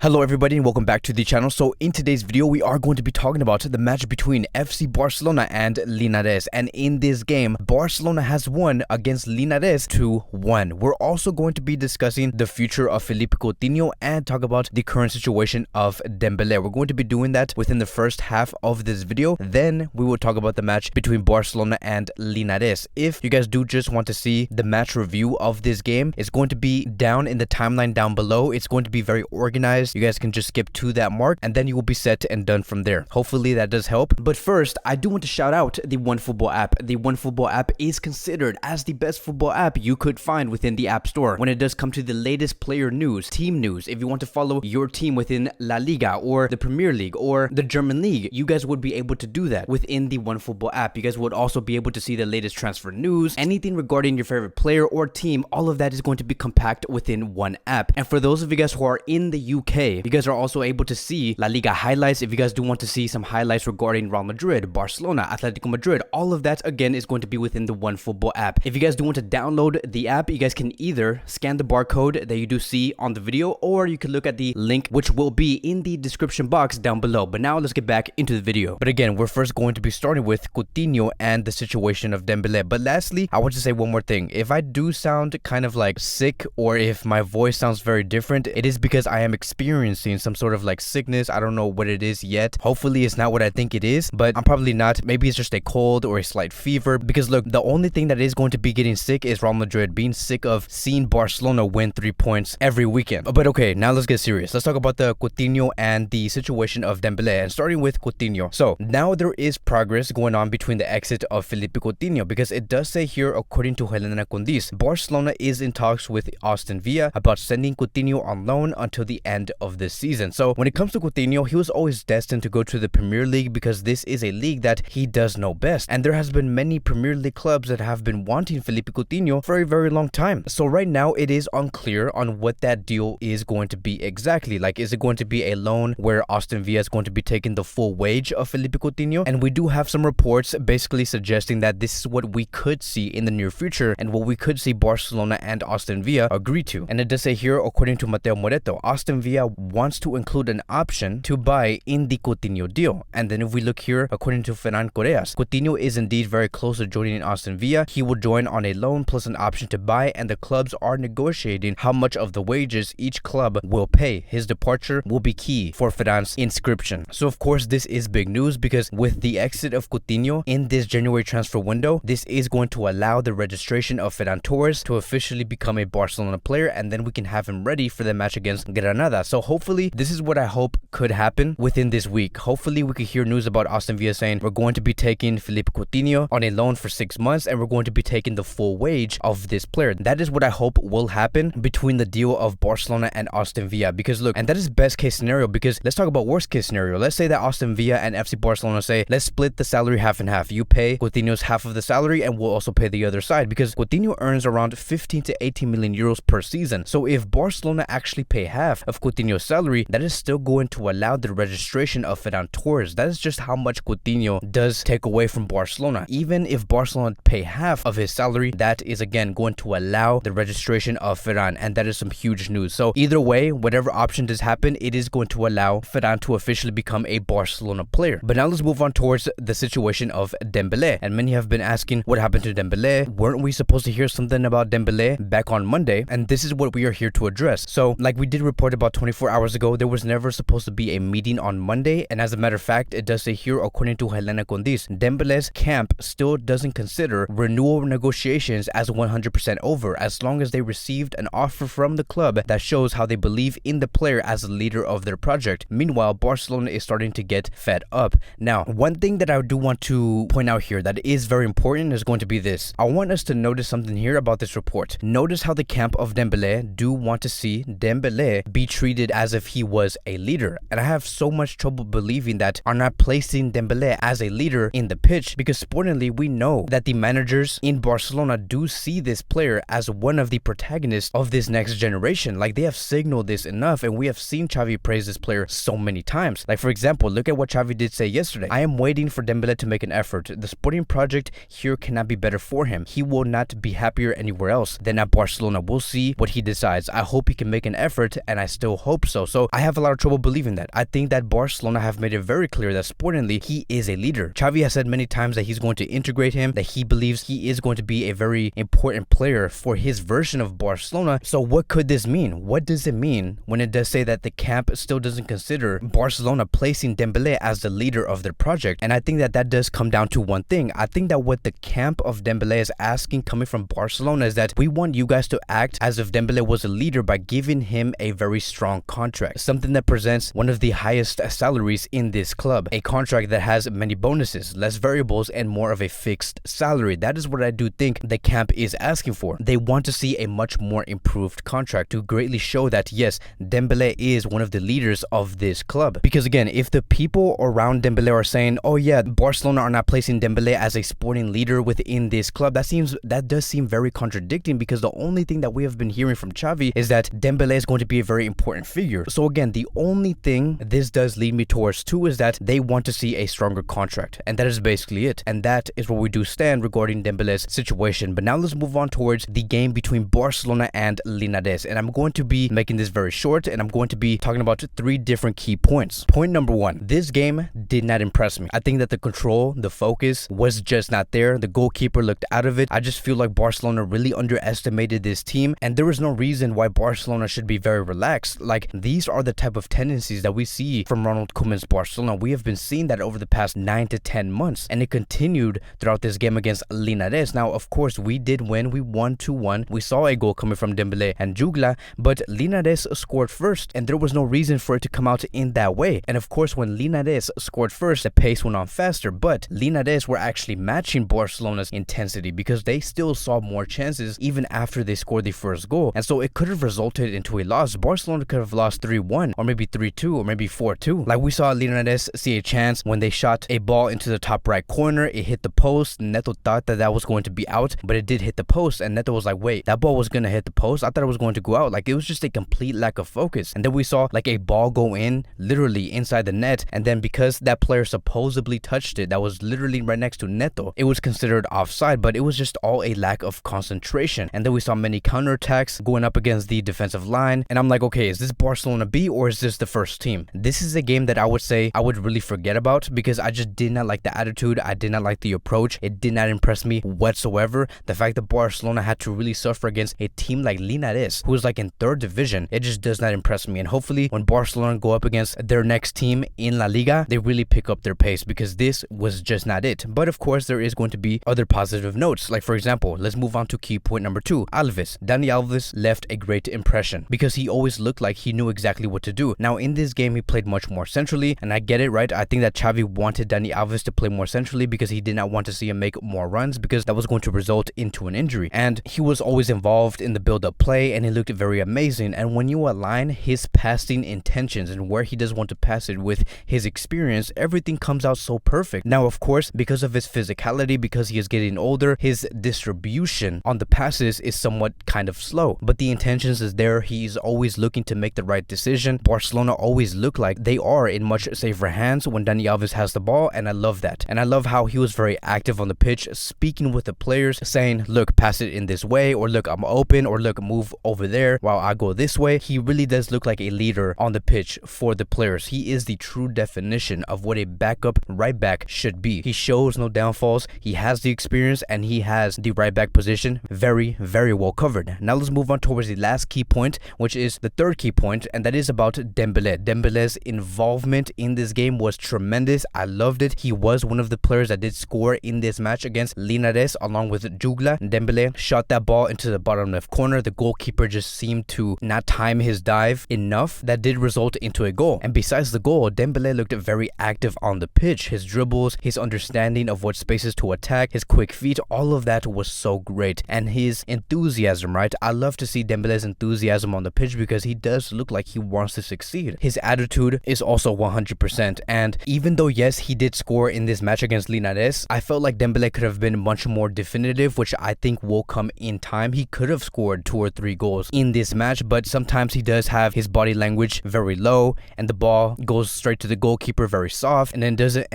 Hello everybody and welcome back to the channel. So in today's video we are going to be talking about the match between FC Barcelona and Linares, and in this game Barcelona has won against Linares 2-1. We're also going to be discussing the future of Philippe Coutinho and talk about the current situation of Dembele. We're going to be doing that within the first half of this video. Then we will talk about the match between Barcelona and Linares. If you guys do just want to see the match review of this game, it's going to be down in the timeline down below. It's going to be very organized. You guys can just skip to that mark and then you will be set and done from there. Hopefully that does help. But first, I do want to shout out the OneFootball app. The OneFootball app is considered as the best football app you could find within the App Store when it does come to the latest player news, team news. If you want to follow your team within La Liga or the Premier League or the German League, you guys would be able to do that within the OneFootball app. You guys would also be able to see the latest transfer news, anything regarding your favorite player or team. All of that is going to be compact within one app. And for those of you guys who are in the UK, you guys are also able to see La Liga highlights. If you guys do want to see some highlights regarding Real Madrid, Barcelona, Atletico Madrid, all of that again is going to be within the OneFootball app. If you guys do want to download the app, you guys can either scan the barcode that you do see on the video, or you can look at the link which will be in the description box down below. But now let's get back into the video. But again, we're first going to be starting with Coutinho and the situation of Dembele. But lastly, I want to say one more thing. If I do sound kind of like sick, or if my voice sounds very different, it is because I am experiencing some sort of like sickness. I don't know what it is yet. Hopefully it's not what I think it is, but I'm probably not. Maybe it's just a cold or a slight fever, because look, the only thing that is going to be getting sick is Real Madrid being sick of seeing Barcelona win 3 points every weekend. But okay, now let's get serious. Let's talk about the Coutinho and the situation of Dembele, and starting with Coutinho. So now there is progress going on between the exit of Philippe Coutinho, because it does say here, according to Helena Condis, Barcelona is in talks with Aston Villa about sending Coutinho on loan until the end of this season. So when it comes to Coutinho, he was always destined to go to the Premier League, because this is a league that he does know best, and there has been many Premier League clubs that have been wanting Philippe Coutinho for a very long time. So right now it is unclear on what that deal is going to be exactly. Like, is it going to be a loan where Aston Villa is going to be taking the full wage of Philippe Coutinho? And we do have some reports basically suggesting that this is what we could see in the near future, and what we could see Barcelona and Aston Villa agree to. And it does say here, according to Mateo Moreto, Aston Villa wants to include an option to buy in the Coutinho deal. And then if we look here, according to Ferran Correas, Coutinho is indeed very close to joining Aston Villa. He will join on a loan plus an option to buy, and the clubs are negotiating how much of the wages each club will pay. His departure will be key for Ferran's inscription. So of course this is big news, because with the exit of Coutinho in this January transfer window, this is going to allow the registration of Ferran Torres to officially become a Barcelona player, and then we can have him ready for the match against Granada. So hopefully this is what I hope could happen within this week. Hopefully we could hear news about Aston Villa saying we're going to be taking Philippe Coutinho on a loan for 6 months, and we're going to be taking the full wage of this player. That is what I hope will happen between the deal of Barcelona and Aston Villa, because look, and that is best case scenario, because let's talk about worst case scenario. Let's say that Aston Villa and FC Barcelona say, let's split the salary half and half. You pay Coutinho's half of the salary and we'll also pay the other side, because Coutinho earns around 15 to 18 million euros per season. So if Barcelona actually pay half of Coutinho's salary, that is still going to allow the registration of Ferran Torres. That is just how much Coutinho does take away from Barcelona. Even if Barcelona pay half of his salary, that is again going to allow the registration of Ferran, and that is some huge news. So either way, whatever option does happen, it is going to allow Ferran to officially become a Barcelona player. But now let's move on towards the situation of Dembele. And many have been asking, what happened to Dembele? Weren't we supposed to hear something about Dembele back on Monday? And this is what we are here to address. So like we did report about 24 hours ago, there was never supposed to be a meeting on Monday. And as a matter of fact, it does say here, according to Helena Condis, Dembele's camp still doesn't consider renewal negotiations as 100% over, as long as they received an offer from the club that shows how they believe in the player as a leader of their project. Meanwhile, Barcelona is starting to get fed up. Now, one thing that I do want to point out here that is very important is going to be this. I want us to notice something here about this report. Notice how the camp of Dembele do want to see Dembele be treated as if he was a leader. And I have so much trouble believing that are not placing Dembele as a leader in the pitch, because sportingly we know that the managers in Barcelona do see this player as one of the protagonists of this next generation. Like, they have signaled this enough, and we have seen Xavi praise this player so many times. Like, for example, look at what Xavi did say yesterday. I am waiting for Dembele to make an effort. The sporting project here cannot be better for him. He will not be happier anywhere else than at Barcelona. We'll see what he decides. I hope he can make an effort, and I still hope hope so. So I have a lot of trouble believing that. I think that Barcelona have made it very clear that sportingly he is a leader. Xavi has said many times that he's going to integrate him, that he believes he is going to be a very important player for his version of Barcelona. So what could this mean? What does it mean when it does say that the camp still doesn't consider Barcelona placing Dembele as the leader of their project? And I think that that does come down to one thing. I think that what the camp of Dembele is asking coming from Barcelona is that we want you guys to act as if Dembele was a leader by giving him a very strong contract, something that presents one of the highest salaries in this club, a contract that has many bonuses, less variables, and more of a fixed salary. That is what I do think the camp is asking for. They want to see a much more improved contract to greatly show that yes, Dembele is one of the leaders of this club. Because again, if the people around Dembele are saying, oh yeah, Barcelona are not placing Dembele as a sporting leader within this club, that does seem very contradicting, because the only thing that we have been hearing from Xavi is that Dembele is going to be a very important figure. So again, the only thing this does lead me towards too is that they want to see a stronger contract, and that is basically it. And that is where we do stand regarding Dembele's situation. But now let's move on towards the game between Barcelona and Linares, and I'm going to be making this very short, and I'm going to be talking about 3 different key points. Point number 1, this game did not impress me. I think that the control, the focus was just not there. The goalkeeper looked out of it. I just feel like Barcelona really underestimated this team, and there was no reason why Barcelona should be very relaxed. Like, these are the type of tendencies that we see from Ronald Koeman's Barcelona. We have been seeing that over the past 9 to 10 months, and it continued throughout this game against Linares. Now, of course, we did win. We won 2-1. We saw a goal coming from Dembele and Jutgla, but Linares scored first, and there was no reason for it to come out in that way. And of course, when Linares scored first, the pace went on faster, but Linares were actually matching Barcelona's intensity because they still saw more chances even after they scored the first goal. And so it could have resulted into a loss. Barcelona could have lost 3-1 or maybe 3-2 or maybe 4-2. Like, we saw Linares see a chance when they shot a ball into the top right corner. It hit the post. Neto thought that that was going to be out, but it did hit the post, and Neto was like, wait, that ball was going to hit the post? I thought it was going to go out. Like, it was just a complete lack of focus. And then we saw like a ball go in literally inside the net, and then because that player supposedly touched it, that was literally right next to Neto, it was considered offside, but it was just all a lack of concentration. And then we saw many counterattacks going up against the defensive line, and I'm like, okay, is this Barcelona B or is this the first team? This is a game that I would say I would really forget about, because I just did not like the attitude. I did not like the approach. It did not impress me whatsoever. The fact that Barcelona had to really suffer against a team like Linares, who is like in 3rd division, it just does not impress me. And hopefully when Barcelona go up against their next team in La Liga, they really pick up their pace, because this was just not it. But of course, there is going to be other positive notes. Like, for example, let's move on to key point number 2. Alves. Dani Alves left a great impression because he always looked like he knew exactly what to do. Now, in this game, he played much more centrally, and I get it, right? I think that Xavi wanted Dani Alves to play more centrally because he did not want to see him make more runs, because that was going to result into an injury. And he was always involved in the build-up play, and he looked very amazing. And when you align his passing intentions and where he does want to pass it with his experience, everything comes out so perfect. Now, of course, because of his physicality, because he is getting older, his distribution on the passes is somewhat kind of slow, but the intentions is there. He's always looking to make the right decision. Barcelona always look like they are in much safer hands when Dani Alves has the ball, and I love that. And I love how he was very active on the pitch, speaking with the players, saying, look, pass it in this way, or look, I'm open, or look, move over there while I go this way. He really does look like a leader on the pitch for the players. He is the true definition of what a backup right back should be. He shows no downfalls. He has the experience, and he has the right back position very, very well covered. Now let's move on towards the last key point, which is the 3rd key point, and that is about Dembele. Dembele's involvement in this game was tremendous. I loved it. He was one of the players that did score in this match against Linares along with Jutgla. Dembele shot that ball into the bottom left corner. The goalkeeper just seemed to not time his dive enough. That did result into a goal. And besides the goal, Dembele looked very active on the pitch. His dribbles, his understanding of what spaces to attack, his quick feet, all of that was so great. And his enthusiasm, right? I love to see Dembele's enthusiasm on the pitch, because he does look like he wants to succeed. His attitude is also 100%. And even though, yes, he did score in this match against Linares, I felt like Dembele could have been much more definitive, which I think will come in time. He could have scored 2 or 3 goals in this match, but sometimes he does have his body language very low, and the ball goes straight to the goalkeeper very soft, and then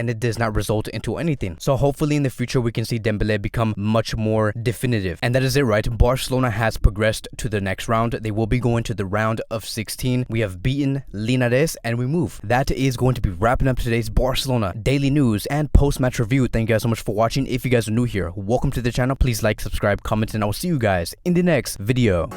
it does not result into anything. So hopefully in the future we can see Dembele become much more definitive. And that is it, right? Barcelona has progressed to the next round. They will be going to the round of 16. 16. We have beaten Linares and we move. That is going to be wrapping up today's Barcelona daily news and post-match review. Thank you guys so much for watching. If you guys are new here, welcome to the channel. Please like, subscribe, comment, and I'll see you guys in the next video.